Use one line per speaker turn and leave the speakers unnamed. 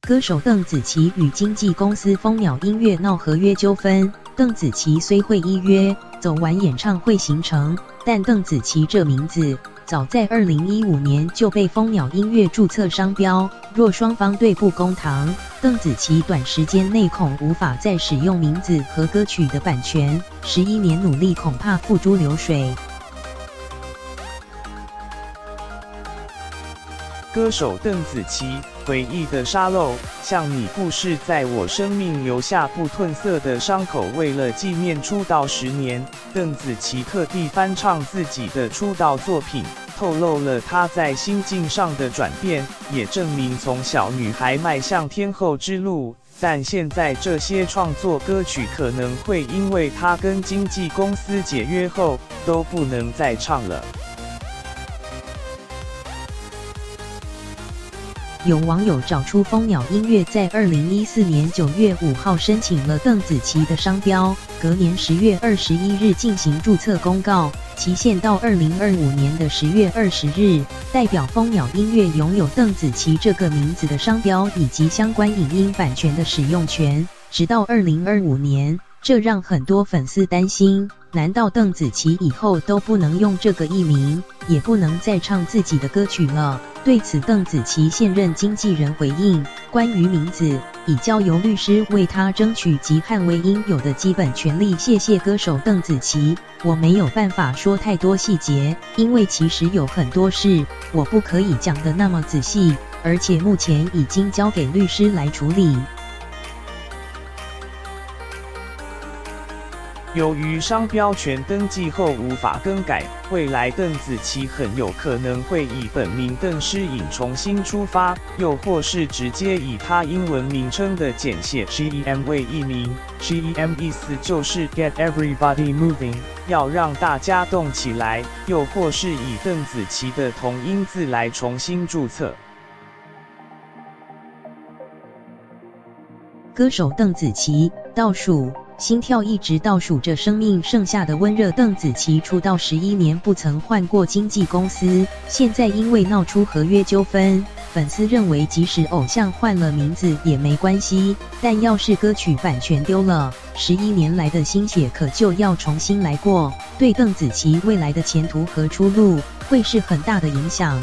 歌手邓紫棋与经纪公司蜂鸟音乐闹合约纠纷。邓紫棋虽会依约走完演唱会行程，但邓紫棋这名字早在2015年就被蜂鸟音乐注册商标。若双方对簿公堂，邓紫棋短时间内恐无法再使用名字和歌曲的版权，11年努力恐怕付诸流水。
歌手邓紫棋回忆的沙漏，像你不是在我生命留下不褪色的伤口。为了纪念出道10年，邓紫棋特地翻唱自己的出道作品，透露了她在心境上的转变，也证明从小女孩迈向天后之路。但现在这些创作歌曲可能会因为她跟经纪公司解约后，都不能再唱了。
有网友找出蜂鸟音乐在2014年9月5号申请了邓紫棋的商标，隔年10月21日进行注册公告，期限到2025年的10月20日。代表蜂鸟音乐拥有邓紫棋这个名字的商标以及相关影音版权的使用权，直到2025年。这让很多粉丝担心，难道邓紫棋以后都不能用这个艺名，也不能再唱自己的歌曲了？对此，邓紫棋现任经纪人回应，关于名字，已交由律师为她争取及捍卫应有的基本权利。谢谢歌手邓紫棋，我没有办法说太多细节，因为其实有很多事我不可以讲得那么仔细，而且目前已经交给律师来处理。
由于商标权登记后无法更改，未来邓紫棋很有可能会以本名邓诗颖重新出发，又或是直接以她英文名称的简写 GEM 为艺名。GEM 意思就是 Get Everybody Moving， 要让大家动起来，又或是以邓紫棋的同音字来重新注册。
歌手邓紫棋倒数。心跳一直倒数着生命剩下的温热。邓紫棋出道11年不曾换过经纪公司，现在因为闹出合约纠纷，粉丝认为即使偶像换了名字也没关系，但要是歌曲版权丢了，11年来的心血可就要重新来过，对邓紫棋未来的前途和出路会是很大的影响。